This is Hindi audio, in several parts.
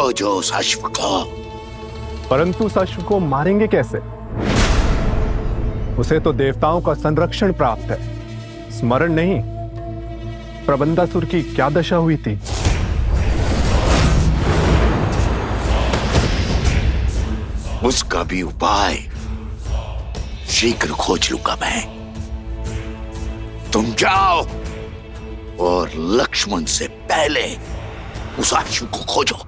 खोजो उस अश्व को। परंतु उस अश्व को मारेंगे कैसे? उसे तो देवताओं का संरक्षण प्राप्त है। स्मरण नहीं, प्रबंधासुर की क्या दशा हुई थी? उसका भी उपाय शीघ्र खोज लूंगा मैं। तुम जाओ और लक्ष्मण से पहले उस अश्व को खोजो।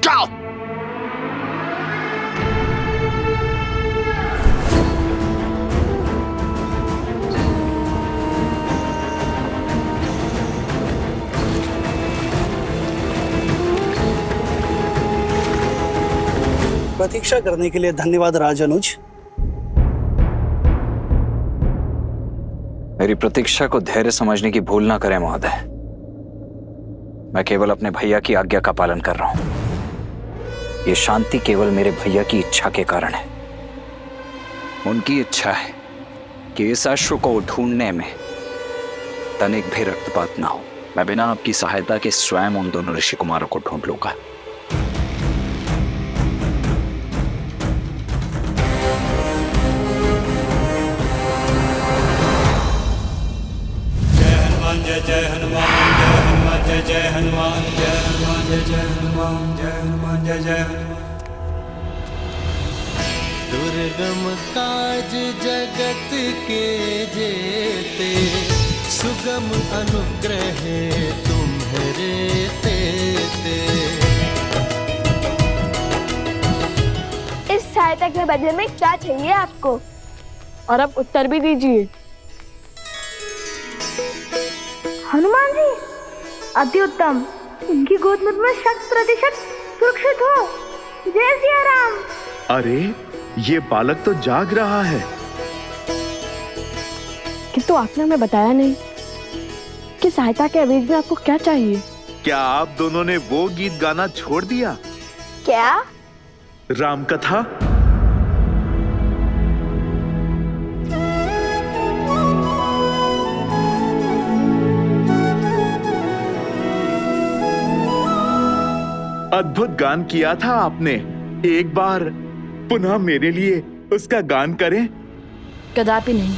जाओ। प्रतीक्षा करने के लिए धन्यवाद राजानुज। मेरी प्रतीक्षा को धैर्य समझने की भूल ना करें महोदय। मैं केवल अपने भैया की आज्ञा का पालन कर रहा हूं। ये शांति केवल मेरे भैया की इच्छा के कारण है। उनकी इच्छा है कि इस अश्व को ढूंढने में तनिक भी रक्तपात ना हो। मैं बिना आपकी सहायता के स्वयं उन दोनों ऋषि कुमारों को ढूंढ लूंगा। जय हनुमान जय हनुमान जय जय हनुमान जय हनुमान जय जय हनुमान जय हनुमान जय जय हनुमान। दुर्गम काज जगत के जेते, सुगम अनुग्रह तुम्हारे तेते। इस सहायता के बदले में क्या चाहिए आपको? और अब उत्तर भी दीजिए। हनुमान जी, अति उत्तम। इनकी गोद में 100% सुरक्षित हो। जय सिया राम। अरे, ये बालक तो जाग रहा है। किंतु आपने हमें बताया नहीं कि सहायता के अवेज में आपको क्या चाहिए। क्या आप दोनों ने वो गीत गाना छोड़ दिया? क्या? राम कथा। अद्भुत गान किया था आपने। एक बार पुनः मेरे लिए उसका गान करें। कदापि नहीं।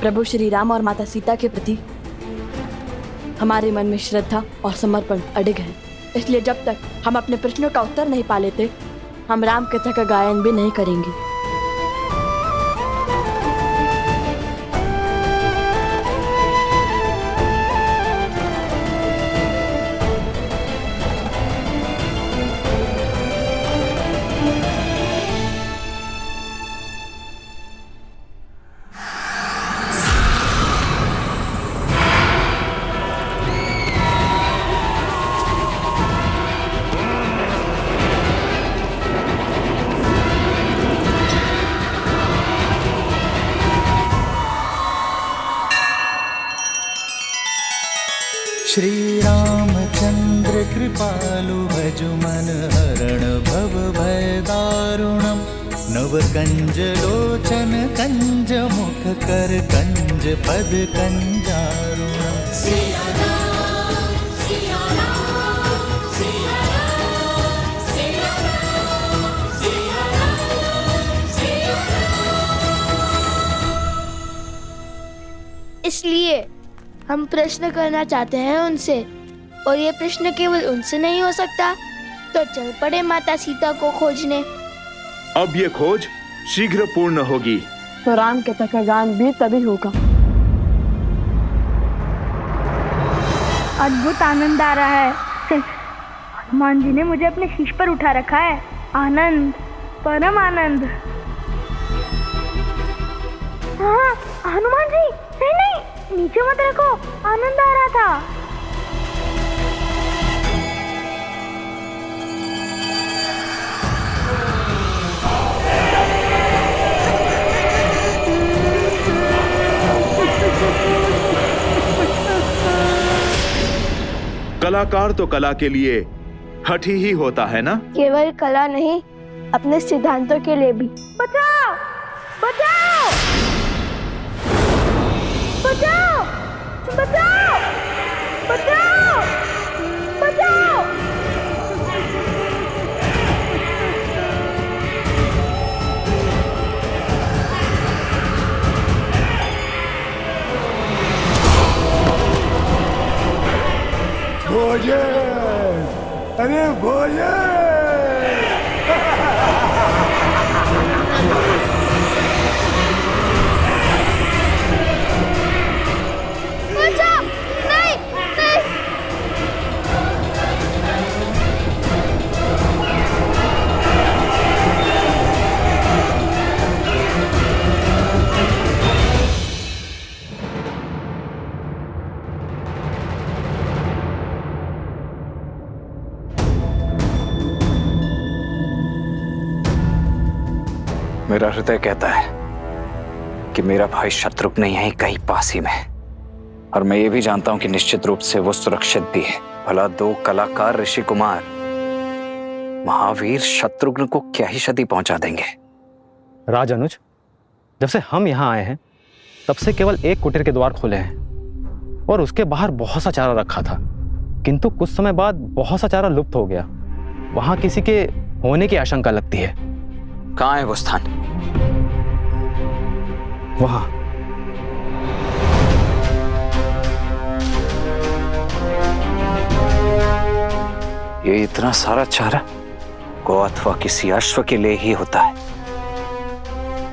प्रभु श्री राम और माता सीता के प्रति हमारे मन में श्रद्धा और समर्पण अडिग है। इसलिए जब तक हम अपने प्रश्नों का उत्तर नहीं पा लेते, हम राम कथा का गायन भी नहीं करेंगे। श्री रामचंद्र कृपालु भजु मन हरण भव भय दारुणम। नव कंज लोचन कंज मुख कर कंज पद कंजारुणम। सिया राम, सिया राम, सिया राम, सिया राम, सिया राम, सिया राम। इसलिए हम प्रश्न करना चाहते हैं उनसे, और ये प्रश्न केवल उनसे नहीं हो सकता, तो चल पड़े माता सीता को खोजने। अब ये खोज शीघ्र पूर्ण होगी। तो राम कथा का गान भी तभी होगा। अद्भुत आनंद आ रहा है। हनुमान जी ने मुझे अपने शीश पर उठा रखा है। आनंद, परम आनंद। हाँ, हनुमान जी, नहीं नहीं, नीचे मत रखो, आनंद आ रहा था। कलाकार तो कला के लिए हठी ही होता है ना? केवल कला नहीं, अपने सिद्धांतों के लिए भी। बचाओ, बचाओ, बचाओ, बचाओ, बचाओ, बचाओ। भोजन, अरे भोजन। बचाओ! नहीं, नहीं। मेरा हृदय कहता है कि मेरा भाई शत्रुघ्न यहीं कहीं पास ही में है। और मैं ये भी जानता हूं कि निश्चित रूप से वो सुरक्षित भी है। भला दो कलाकार ऋषि कुमार महावीर शत्रुघ्न को क्या ही क्षति पहुंचा देंगे। राज अनुज, जब से हम यहाँ आए हैं तब से केवल एक कुटीर के द्वार खुले हैं और उसके बाहर बहुत सा चारा रखा था, किंतु कुछ समय बाद बहुत सा चारा लुप्त हो गया। वहां किसी के होने की आशंका लगती है। कहाँ है वो स्थान? वहां। ये इतना सारा चारा गौ अथवा किसी अश्व के लिए ही होता है।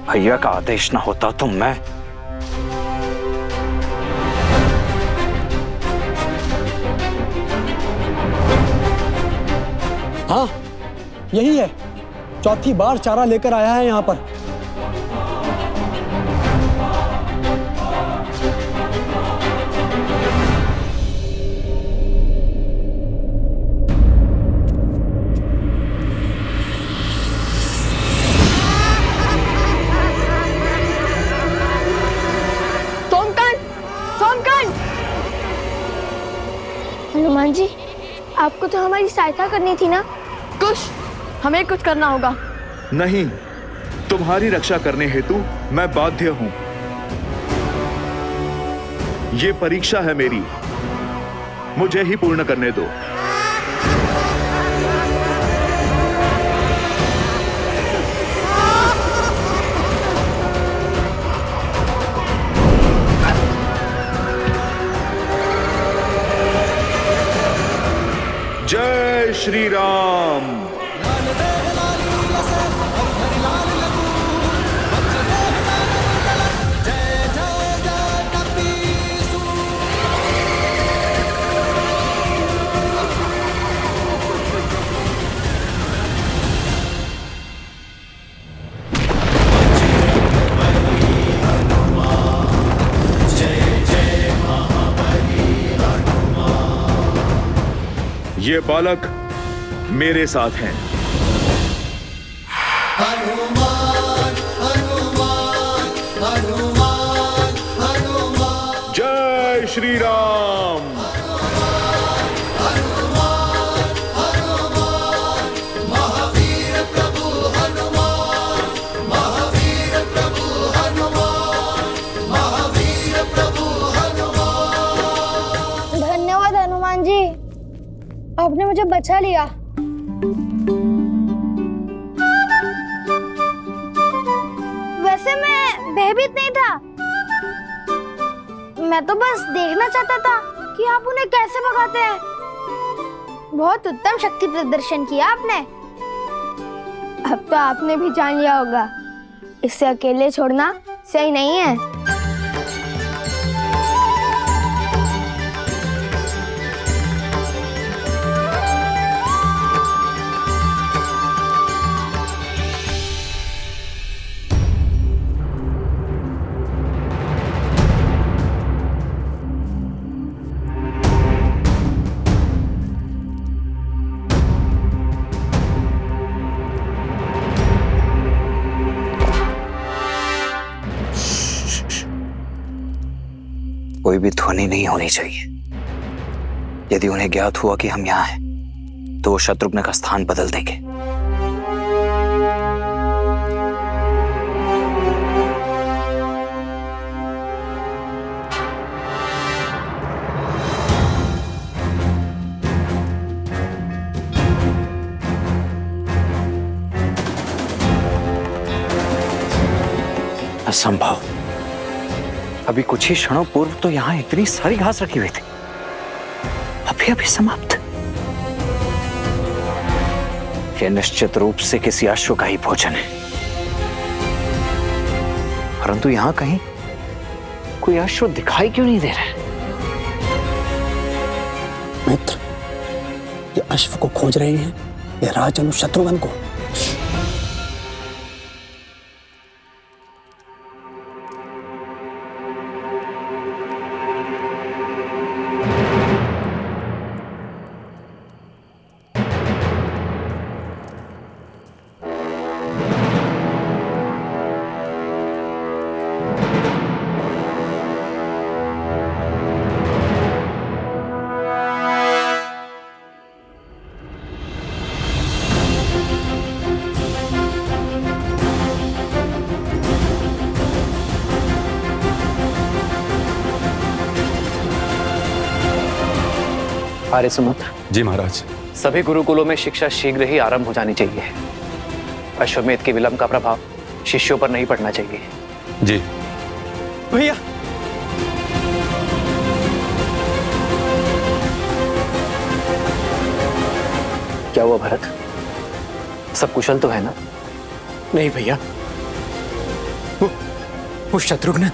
भैया का आदेश ना होता तो मैं हाँ, यही है। चौथी बार चारा लेकर आया है यहाँ पर। हनुमान जी, आपको तो हमारी सहायता करनी थी ना। हमें कुछ करना होगा। नहीं, तुम्हारी रक्षा करने हेतु मैं बाध्य हूं। ये परीक्षा है मेरी, मुझे ही पूर्ण करने दो। जय श्री राम। ये बालक मेरे साथ हैं। हनुमान, हनुमान, हनुमान, हनुमान। जय श्री राम। हनुमान, हनुमान, महावीर प्रभु हनुमान, महावीर प्रभु हनुमान, महावीर प्रभु हनुमान। धन्यवाद हनुमान जी, आपने मुझे बचा लिया। वैसे मैं भयभीत नहीं था, मैं तो बस देखना चाहता था कि आप उन्हें कैसे भगाते हैं। बहुत उत्तम शक्ति प्रदर्शन किया आपने। अब तो आपने भी जान लिया होगा, इसे अकेले छोड़ना सही नहीं है। कोई भी ध्वनि नहीं होनी चाहिए। यदि उन्हें ज्ञात हुआ कि हम यहाँ हैं, तो वो शत्रुघ्न का स्थान बदल देंगे। असंभव। अभी कुछ ही क्षणों पूर्व तो यहां इतनी सारी घास रखी हुई थी, अभी अभी समाप्त। यह निश्चित रूप से किसी अश्व का ही भोजन है, परंतु यहां कहीं कोई अश्व दिखाई क्यों नहीं दे रहा है? मित्र, ये अश्व को खोज रहे हैं या राजनु शत्रुघ्न को? आर्य सुमंत। जी महाराज। सभी गुरुकुलों में शिक्षा शीघ्र ही आरंभ हो जानी चाहिए। अश्वमेध के विलंब का प्रभाव शिष्यों पर नहीं पड़ना चाहिए। जी भैया, क्या हुआ भरत? सब कुशल तो है ना? नहीं भैया, वो शत्रुघ्न।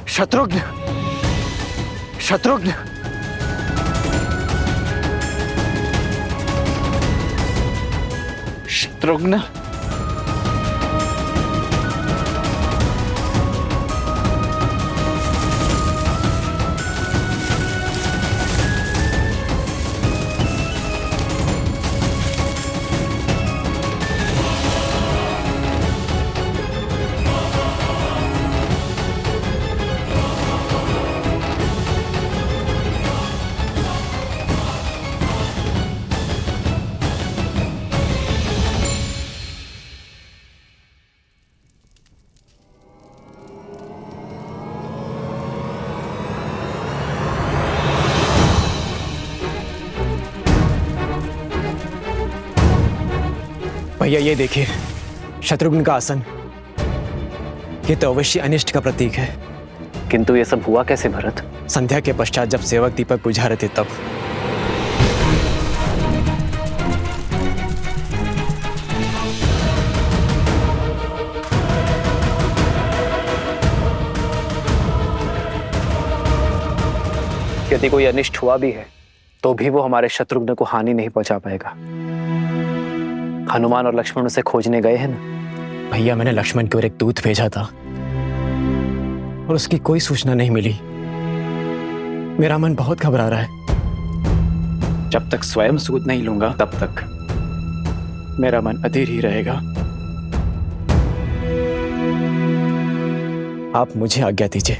शत्रुघ्न, शत्रुघ्न, शत्रुघ्न, भैया ये देखिए, शत्रुघ्न का आसन। ये तो अवश्य अनिष्ट का प्रतीक है। किंतु ये सब हुआ कैसे भरत? संध्या के पश्चात जब सेवक दीपक बुझा रहे थे तब। यदि कोई अनिष्ट हुआ भी है तो भी वो हमारे शत्रुघ्न को हानि नहीं पहुंचा पाएगा। हनुमान और लक्ष्मण उसे खोजने गए हैं ना? भैया, मैंने लक्ष्मण की ओर एक दूत भेजा था और उसकी कोई सूचना नहीं मिली। मेरा मन बहुत घबरा रहा है। जब तक स्वयं सूत नहीं लूंगा तब तक मेरा मन अधीर ही रहेगा। आप मुझे आज्ञा दीजिए।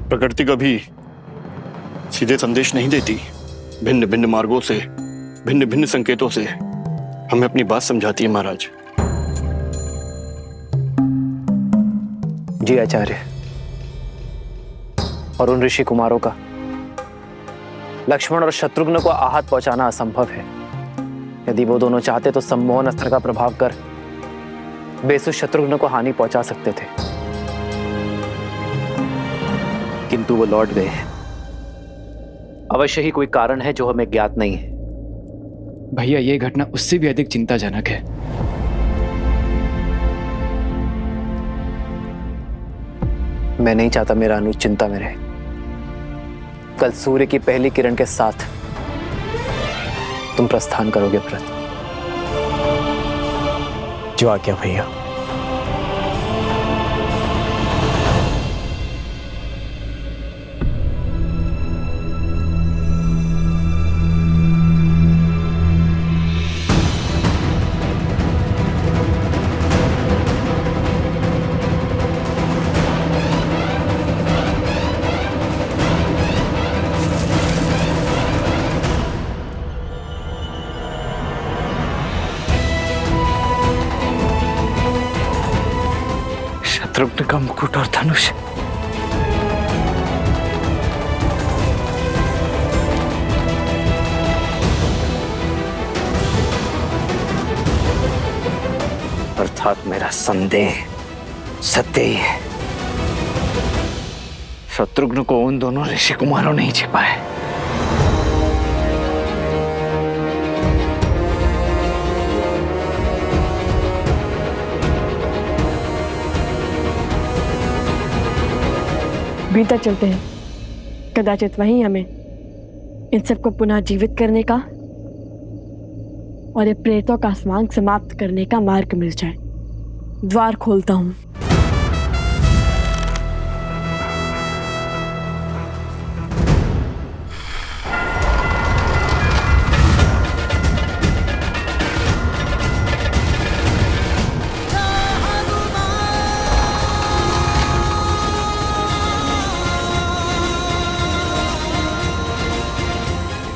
प्रकृति कभी सीधे संदेश नहीं देती। भिन्न भिन्न मार्गों से, भिन्न भिन्न संकेतों से हमें अपनी बात समझाती है महाराज। जी आचार्य, और उन ऋषि कुमारों का लक्ष्मण और शत्रुघ्न को आहत पहुंचाना असंभव है। यदि वो दोनों चाहते तो सम्मोहन अस्त्र का प्रभाव कर बेसुध शत्रुघ्न को हानि पहुंचा सकते थे, किंतु वो लौट गए। अवश्य ही कोई कारण है जो हमें ज्ञात नहीं है। भैया, ये घटना उससे भी अधिक चिंताजनक है। मैं नहीं चाहता मेरा अनुज चिंता में रहे। कल सूर्य की पहली किरण के साथ तुम प्रस्थान करोगे भरत। जो आज्ञा भैया। शत्रुघ्न का मुकुट और धनुष अर्थात मेरा संदेह सत्य ही है। शत्रुघ्न को उन दोनों ऋषि कुमारों ने ही छिपा है। भीतर चलते हैं, कदाचित वहीं हमें इन सबको पुनः जीवित करने का और ये प्रेतों का स्वांग समाप्त करने का मार्ग मिल जाए। द्वार खोलता हूं।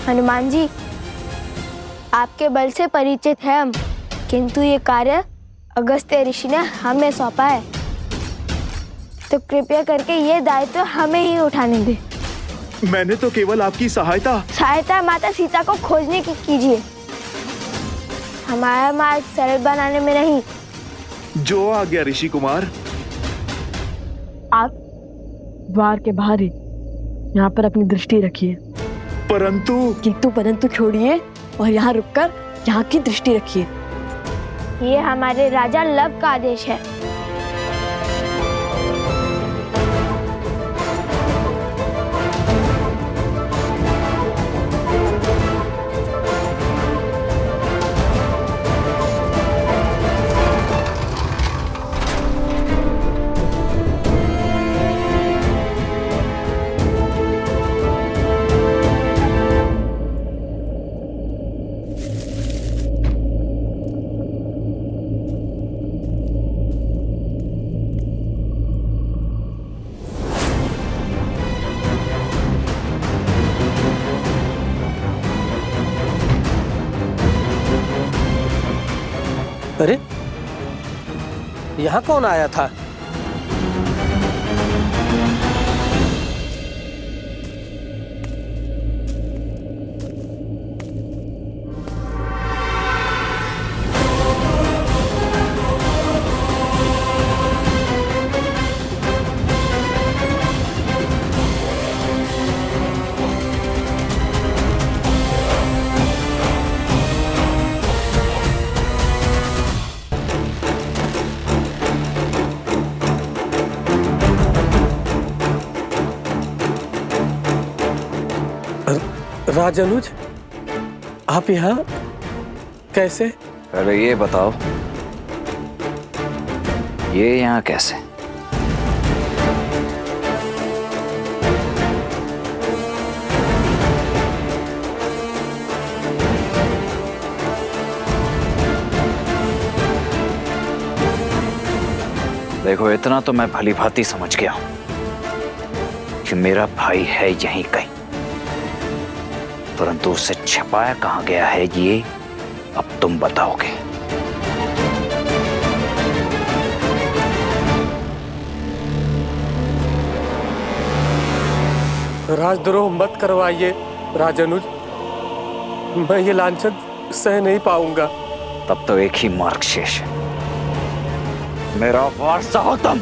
हनुमान जी, आपके बल से परिचित है हम, किंतु ये कार्य अगस्त्य ऋषि ने हमें सौंपा है, तो कृपया करके ये दायित्व हमें ही उठाने दे। मैंने तो केवल आपकी सहायता माता सीता को खोजने की कीजिए, हमारा मार्ग सरल बनाने में नहीं। जो आ गया ऋषि कुमार। आप द्वार के बाहर ही यहाँ पर अपनी दृष्टि रखिए। परंतु छोड़िए और यहाँ रुककर यहाँ की दृष्टि रखिए। ये हमारे राजा लव का आदेश है। अरे यहाँ कौन आया था? राजानुज, आप यहाँ कैसे? पहले ये बताओ, ये यहाँ कैसे? देखो, इतना तो मैं भली भांति समझ गया हूं कि मेरा भाई है यहीं कहीं, परंतु उसे छिपाया कहां गया है ये अब तुम बताओगे। राजद्रोह मत करवाइए राजानुज, मैं ये लांछन सह नहीं पाऊंगा। तब तो एक ही मार्ग शेष है, मेरा वारसा हो तुम।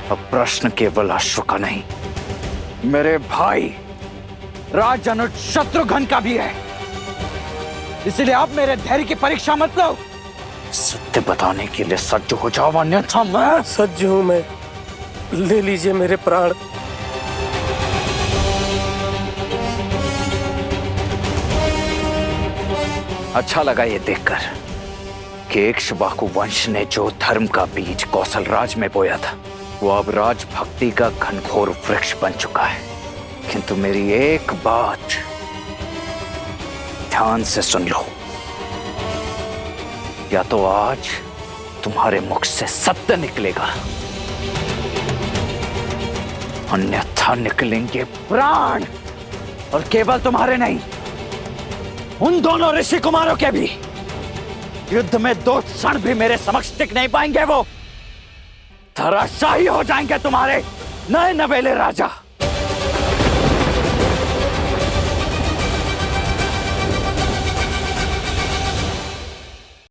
अब प्रश्न केवल अश्व का नहीं, मेरे भाई राजानुज शत्रुघ्न का भी है, इसलिए आप मेरे धैर्य की परीक्षा मत लो। सत्य बताने के लिए सज्ज हो जाओ, अन्यथा मैं सज्ज हूं। मैं, ले लीजिए मेरे प्राण। अच्छा लगा ये देखकर कि इक्ष्वाकु वंश ने जो धर्म का बीज कौशल राज में बोया था, वो अब राजभक्ति का घनघोर वृक्ष बन चुका है। किंतु मेरी एक बात ध्यान से सुन लो, या तो आज तुम्हारे मुख से सत्य निकलेगा, अन्यथा निकलेंगे प्राण। और केवल तुम्हारे नहीं, उन दोनों ऋषि कुमारों के भी युद्ध में 2 क्षण भी मेरे समक्ष टिक नहीं पाएंगे। वो धराशायी हो जाएंगे तुम्हारे नए नवेले राजा।